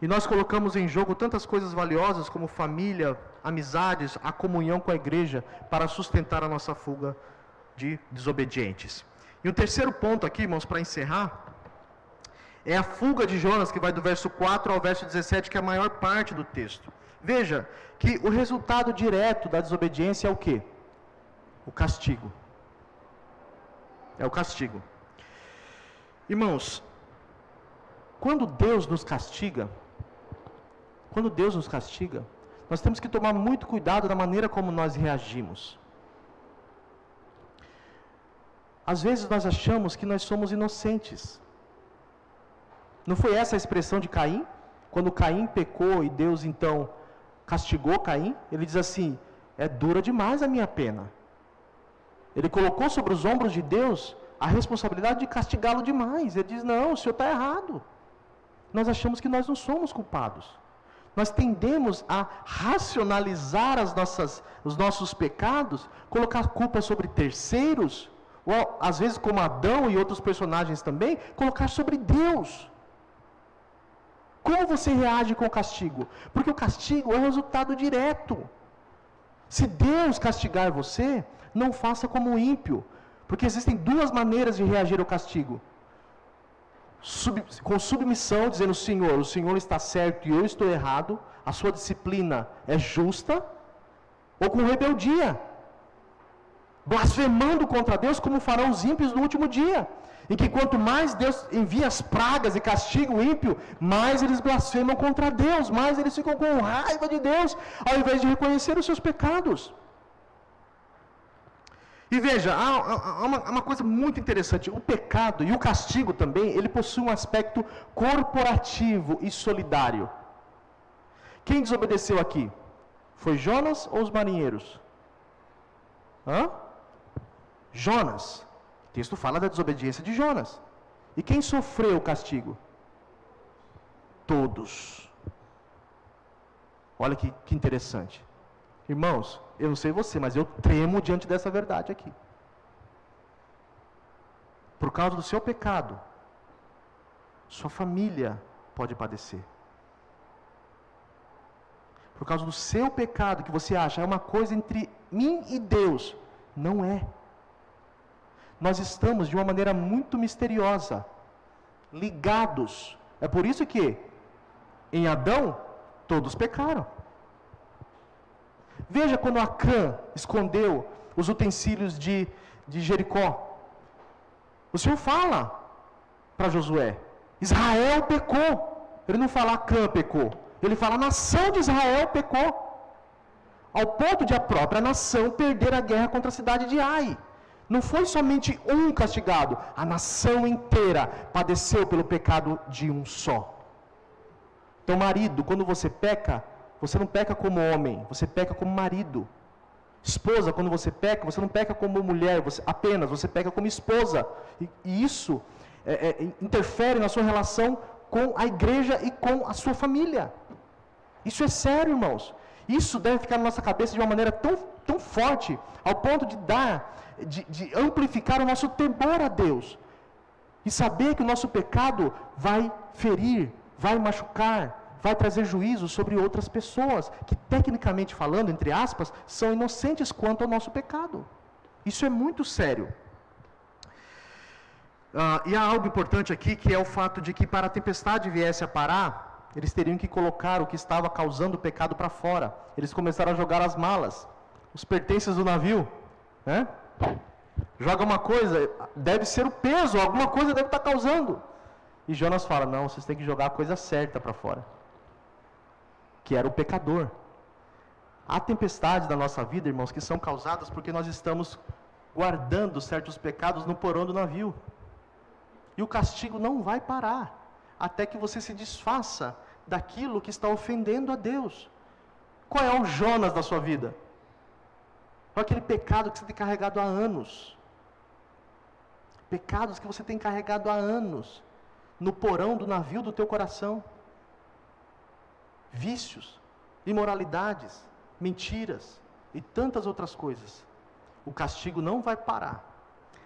E nós colocamos em jogo tantas coisas valiosas como família, amizades, a comunhão com a igreja, para sustentar a nossa fuga de desobedientes. E o terceiro ponto aqui, irmãos, para encerrar, é a fuga de Jonas, que vai do verso 4 ao verso 17, que é a maior parte do texto. Veja que o resultado direto da desobediência é o quê? O castigo. É o castigo. Irmãos, quando Deus nos castiga, nós temos que tomar muito cuidado da maneira como nós reagimos. Às vezes nós achamos que nós somos inocentes. Não foi essa a expressão de Caim? Quando Caim pecou e Deus então castigou Caim, ele diz assim: é dura demais a minha pena. Ele colocou sobre os ombros de Deus a responsabilidade de castigá-lo demais. Ele diz: não, o senhor está errado. Nós achamos que nós não somos culpados. Nós tendemos a racionalizar os nossos pecados, colocar culpa sobre terceiros, ou às vezes como Adão e outros personagens também, colocar sobre Deus. Como você reage com o castigo? Porque o castigo é o resultado direto. Se Deus castigar você, não faça como o ímpio, porque existem duas maneiras de reagir ao castigo. Com submissão, dizendo: o Senhor está certo e eu estou errado, a sua disciplina é justa, ou com rebeldia, blasfemando contra Deus, como farão os ímpios no último dia, em que quanto mais Deus envia as pragas e castiga o ímpio, mais eles blasfemam contra Deus, mais eles ficam com raiva de Deus, ao invés de reconhecer os seus pecados. E veja, há uma coisa muito interessante: o pecado e o castigo também, ele possui um aspecto corporativo e solidário. Quem desobedeceu aqui? Foi Jonas ou os marinheiros? Jonas. O texto fala da desobediência de Jonas. E quem sofreu o castigo? Todos. Olha que interessante. Irmãos, eu não sei você, mas eu tremo diante dessa verdade aqui. Por causa do seu pecado, sua família pode padecer. Por causa do seu pecado, que você acha é uma coisa entre mim e Deus, não é. Nós estamos de uma maneira muito misteriosa, ligados. É por isso que, em Adão, todos pecaram. Veja quando Acã escondeu os utensílios de Jericó. O Senhor fala para Josué: Israel pecou. Ele não fala Acã pecou. Ele fala: a nação de Israel pecou. Ao ponto de a própria nação perder a guerra contra a cidade de Ai. Não foi somente um castigado. A nação inteira padeceu pelo pecado de um só. Então, marido, quando você peca, você não peca como homem, você peca como marido. Esposa, quando você peca, você não peca como mulher, você peca como esposa. E isso interfere na sua relação com a igreja e com a sua família. Isso é sério, irmãos. Isso deve ficar na nossa cabeça de uma maneira tão forte, ao ponto de amplificar o nosso temor a Deus. E saber que o nosso pecado vai ferir, vai machucar, vai trazer juízo sobre outras pessoas, que tecnicamente falando, entre aspas, são inocentes quanto ao nosso pecado. Isso é muito sério. E há algo importante aqui, que é o fato de que para a tempestade viesse a parar, eles teriam que colocar o que estava causando o pecado para fora. Eles começaram a jogar as malas, os pertences do navio, né? Joga uma coisa, deve ser o peso, alguma coisa deve estar causando. E Jonas fala: não, vocês têm que jogar a coisa certa para fora, que era o pecador. Há tempestades da nossa vida, irmãos, que são causadas porque nós estamos guardando certos pecados no porão do navio. E o castigo não vai parar, até que você se desfaça daquilo que está ofendendo a Deus. Qual é o Jonas da sua vida? Qual é aquele pecado que você tem carregado há anos? Pecados que você tem carregado há anos, no porão do navio do teu coração. Vícios, imoralidades, mentiras e tantas outras coisas. O castigo não vai parar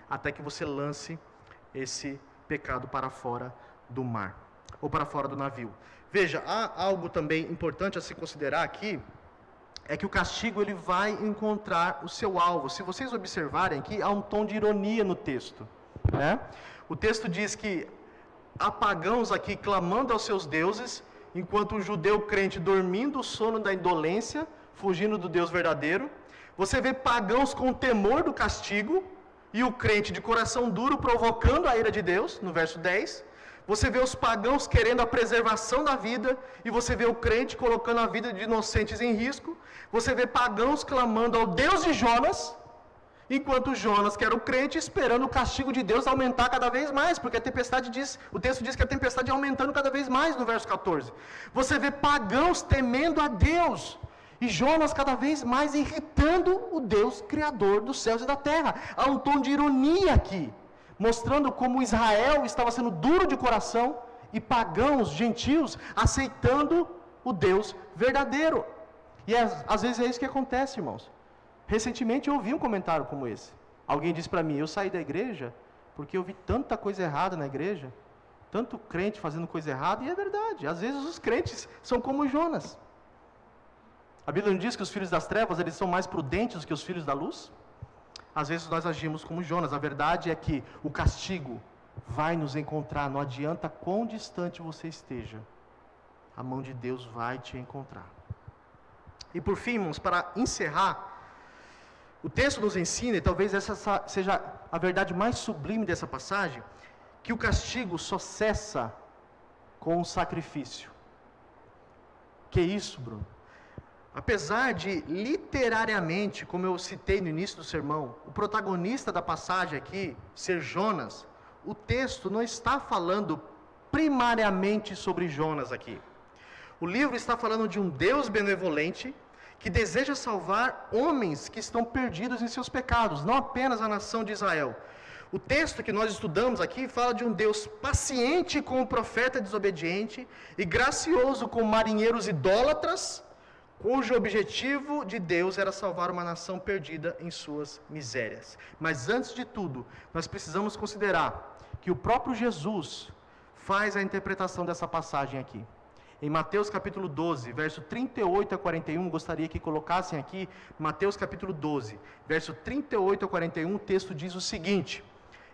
até que você lance esse pecado para fora do mar, ou para fora do navio. Veja, há algo também importante a se considerar aqui, é que o castigo ele vai encontrar o seu alvo. Se vocês observarem aqui, há um tom de ironia no texto, né? O texto diz que há pagãos aqui clamando aos seus deuses, enquanto o judeu crente dormindo o sono da indolência, fugindo do Deus verdadeiro. Você vê pagãos com temor do castigo, e o crente de coração duro provocando a ira de Deus, no verso 10. Você vê os pagãos querendo a preservação da vida, e você vê o crente colocando a vida de inocentes em risco. Você vê pagãos clamando ao Deus de Jonas, enquanto Jonas, que era o crente, esperando o castigo de Deus aumentar cada vez mais, porque a tempestade o texto diz que a tempestade é aumentando cada vez mais no verso 14. Você vê pagãos temendo a Deus, e Jonas cada vez mais irritando o Deus criador dos céus e da terra. Há um tom de ironia aqui, mostrando como Israel estava sendo duro de coração, e pagãos, gentios, aceitando o Deus verdadeiro. E às vezes é isso que acontece, irmãos. Recentemente eu ouvi um comentário como esse. Alguém disse para mim, eu saí da igreja porque eu vi tanta coisa errada na igreja, tanto crente fazendo coisa errada, e é verdade. Às vezes os crentes são como Jonas. A Bíblia não diz que os filhos das trevas eles são mais prudentes do que os filhos da luz? Às vezes nós agimos como Jonas. A verdade é que o castigo vai nos encontrar, não adianta quão distante você esteja, a mão de Deus vai te encontrar. E por fim, irmãos, para encerrar, o texto nos ensina, e talvez essa seja a verdade mais sublime dessa passagem, que o castigo só cessa com o sacrifício. Que isso, Bruno? Apesar de, literariamente, como eu citei no início do sermão, o protagonista da passagem aqui ser Jonas, o texto não está falando primariamente sobre Jonas aqui. O livro está falando de um Deus benevolente que deseja salvar homens que estão perdidos em seus pecados, não apenas a nação de Israel. O texto que nós estudamos aqui fala de um Deus paciente com o profeta desobediente e gracioso com marinheiros idólatras, cujo objetivo de Deus era salvar uma nação perdida em suas misérias. Mas antes de tudo, nós precisamos considerar que o próprio Jesus faz a interpretação dessa passagem aqui. Em Mateus capítulo 12, verso 38 a 41, gostaria que colocassem aqui, Mateus capítulo 12, verso 38 a 41, o texto diz o seguinte: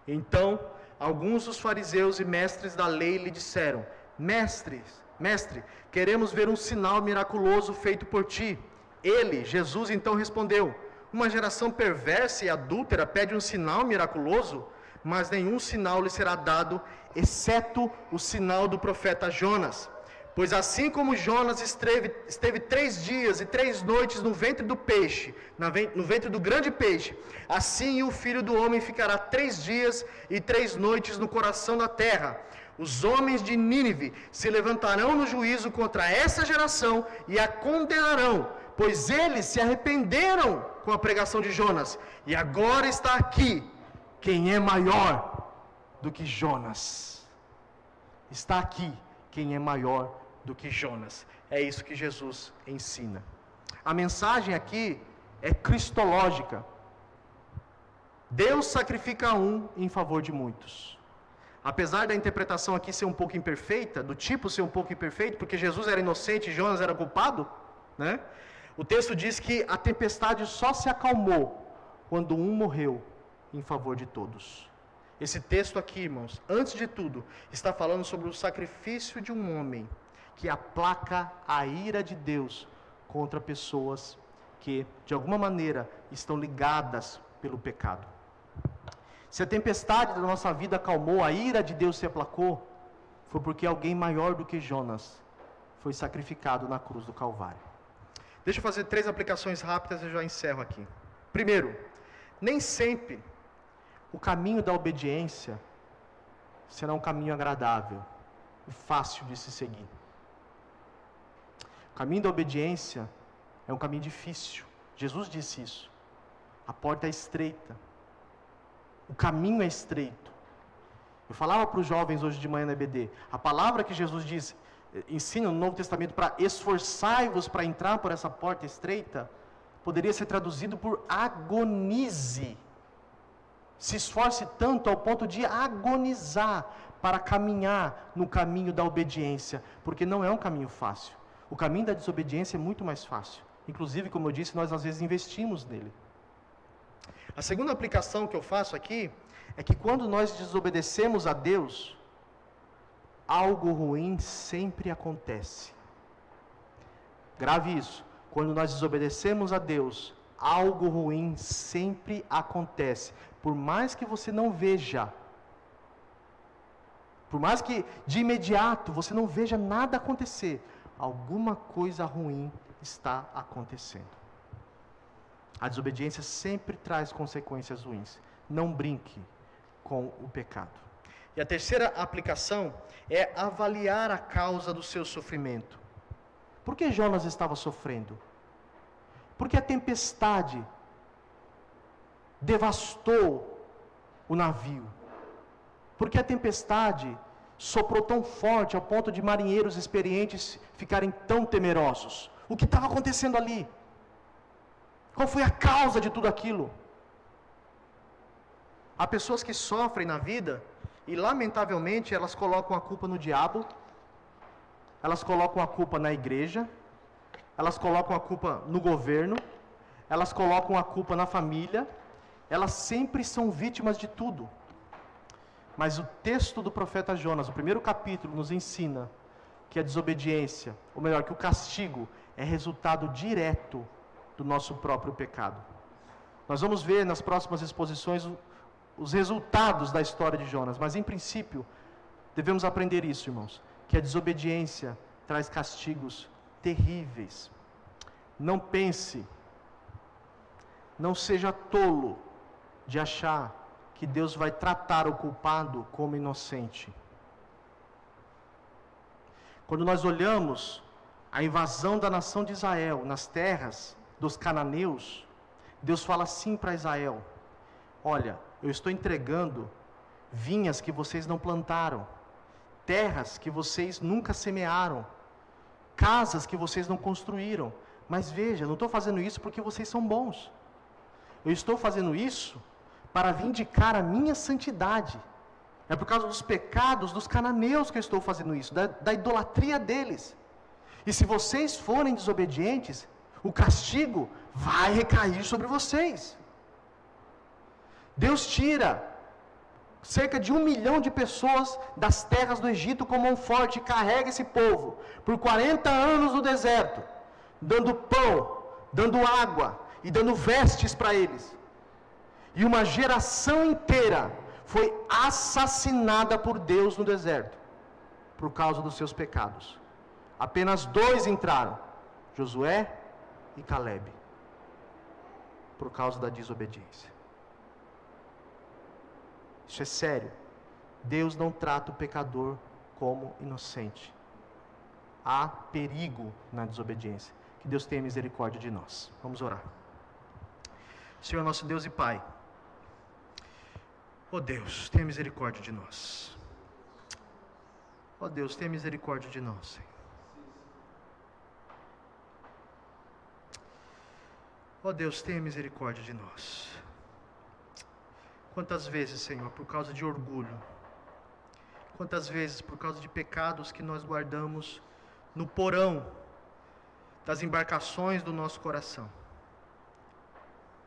Então, alguns dos fariseus e mestres da lei lhe disseram, Mestre, queremos ver um sinal miraculoso feito por ti. Ele, Jesus, então respondeu, uma geração perversa e adúltera pede um sinal miraculoso, mas nenhum sinal lhe será dado, exceto o sinal do profeta Jonas. Pois assim como Jonas esteve 3 dias e 3 noites no ventre do peixe, no ventre do grande peixe, assim o Filho do Homem ficará 3 dias e 3 noites no coração da terra. Os homens de Nínive se levantarão no juízo contra essa geração e a condenarão, pois eles se arrependeram com a pregação de Jonas. E agora está aqui quem é maior do que Jonas. Está aqui quem é maior do que Jonas. É isso que Jesus ensina. A mensagem aqui é cristológica. Deus sacrifica um em favor de muitos. Apesar da interpretação aqui ser um pouco imperfeita, do tipo ser um pouco imperfeito, porque Jesus era inocente e Jonas era culpado, né? O texto diz que a tempestade só se acalmou quando um morreu em favor de todos. Esse texto aqui, irmãos, antes de tudo, está falando sobre o sacrifício de um homem que aplaca a ira de Deus contra pessoas que, de alguma maneira, estão ligadas pelo pecado. Se a tempestade da nossa vida acalmou, a ira de Deus se aplacou, foi porque alguém maior do que Jonas foi sacrificado na cruz do Calvário. Deixa eu fazer 3 aplicações rápidas e eu já encerro aqui. Primeiro, nem sempre o caminho da obediência será um caminho agradável e fácil de se seguir. O caminho da obediência É um caminho difícil. Jesus disse isso. A porta é estreita. O caminho é estreito. Eu falava para os jovens hoje de manhã na EBD, a palavra que Jesus diz, ensina no Novo Testamento para esforçai-vos para entrar por essa porta estreita, poderia ser traduzido por agonize. Se esforce tanto ao ponto de agonizar para caminhar no caminho da obediência, porque não é um caminho fácil. O caminho da desobediência é muito mais fácil. Inclusive, como eu disse, nós às vezes investimos nele. A segunda aplicação que eu faço aqui é que quando nós desobedecemos a Deus, algo ruim sempre acontece. Grave isso. Quando nós desobedecemos a Deus, algo ruim sempre acontece. Por mais que você não veja, por mais que de imediato você não veja nada acontecer, alguma coisa ruim está acontecendo. A desobediência sempre traz consequências ruins. Não brinque com o pecado. E a terceira aplicação é avaliar a causa do seu sofrimento. Por que Jonas estava sofrendo? Porque a tempestade devastou o navio. Porque a tempestade soprou tão forte ao ponto de marinheiros experientes ficarem tão temerosos. O que estava acontecendo ali? Qual foi a causa de tudo aquilo? Há pessoas que sofrem na vida e, lamentavelmente, elas colocam a culpa no diabo, elas colocam a culpa na igreja, elas colocam a culpa no governo, elas colocam a culpa na família, elas sempre são vítimas de tudo. Mas o texto do profeta Jonas, o primeiro capítulo, nos ensina que a desobediência, ou melhor, que o castigo é resultado direto do nosso próprio pecado. Nós vamos ver nas próximas exposições os resultados da história de Jonas, mas em princípio, devemos aprender isso, irmãos, que a desobediência traz castigos terríveis. Não pense, não seja tolo de achar que Deus vai tratar o culpado como inocente. Quando nós olhamos a invasão da nação de Israel nas terras dos cananeus, Deus fala assim para Israel: olha, eu estou entregando vinhas que vocês não plantaram, terras que vocês nunca semearam, casas que vocês não construíram. Mas veja, eu não estou fazendo isso porque vocês são bons. Eu estou fazendo isso para vindicar a minha santidade. É por causa dos pecados dos cananeus que eu estou fazendo isso, da idolatria deles. E se vocês forem desobedientes, o castigo vai recair sobre vocês. Deus tira cerca de 1 milhão de pessoas das terras do Egito com mão forte e carrega esse povo por 40 anos no deserto, dando pão, dando água e dando vestes para eles. E uma geração inteira foi assassinada por Deus no deserto, por causa dos seus pecados. Apenas 2 entraram, Josué e Calebe, por causa da desobediência. Isso é sério. Deus não trata o pecador como inocente. Há perigo na desobediência. Que Deus tenha misericórdia de nós. Vamos orar. Senhor nosso Deus e Pai, ó Deus, tenha misericórdia de nós. Ó Deus, tenha misericórdia de nós, Senhor. Ó Deus, tenha misericórdia de nós. Quantas vezes, Senhor, por causa de orgulho, quantas vezes por causa de pecados que nós guardamos no porão das embarcações do nosso coração,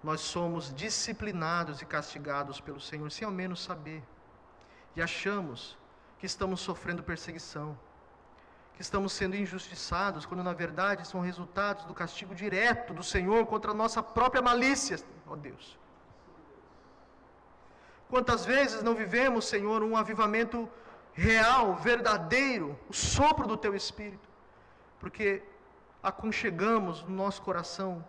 nós somos disciplinados e castigados pelo Senhor sem ao menos saber, e achamos que estamos sofrendo perseguição, que estamos sendo injustiçados, quando na verdade são resultados do castigo direto do Senhor contra a nossa própria malícia, ó Deus. Quantas vezes não vivemos, Senhor, um avivamento real, verdadeiro, o sopro do Teu Espírito, porque aconchegamos no nosso coração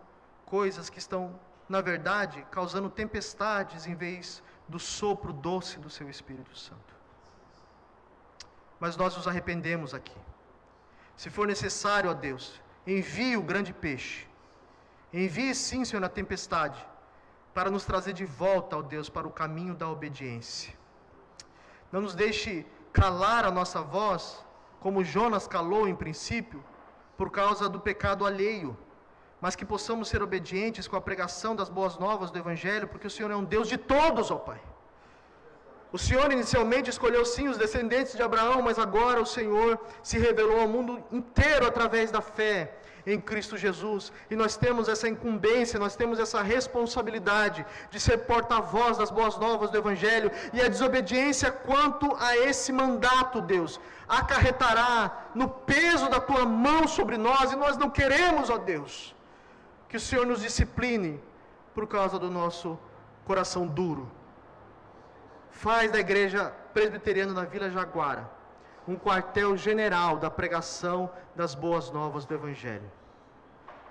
coisas que estão, na verdade, causando tempestades em vez do sopro doce do Seu Espírito Santo. Mas nós nos arrependemos aqui. Se for necessário, ó Deus, envie o grande peixe, Envie sim, Senhor, a tempestade, para nos trazer de volta, ó Deus, para o caminho da obediência. Não nos deixe calar a nossa voz, como Jonas calou em princípio, por causa do pecado alheio, mas que possamos ser obedientes com a pregação das boas novas do Evangelho, porque o Senhor é um Deus de todos, ó Pai. O Senhor inicialmente escolheu sim os descendentes de Abraão, mas agora o Senhor se revelou ao mundo inteiro através da fé em Cristo Jesus. E nós temos essa incumbência, nós temos essa responsabilidade de ser porta-voz das boas novas do Evangelho. E a desobediência quanto a esse mandato, Deus, acarretará no peso da Tua mão sobre nós. E nós não queremos, ó Deus, que o Senhor nos discipline por causa do nosso coração duro. Faz da Igreja Presbiteriana da Vila Jaguara um quartel-general da pregação das boas novas do Evangelho.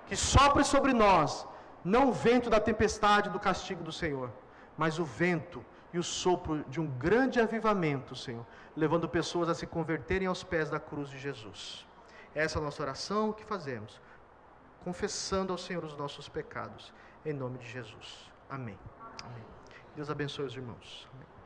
Que sopre sobre nós, não o vento da tempestade do castigo do Senhor, mas o vento e o sopro de um grande avivamento, Senhor, levando pessoas a se converterem aos pés da cruz de Jesus. Essa é a nossa oração que fazemos, confessando ao Senhor os nossos pecados, em nome de Jesus. Amém. Amém. Deus abençoe os irmãos. Amém.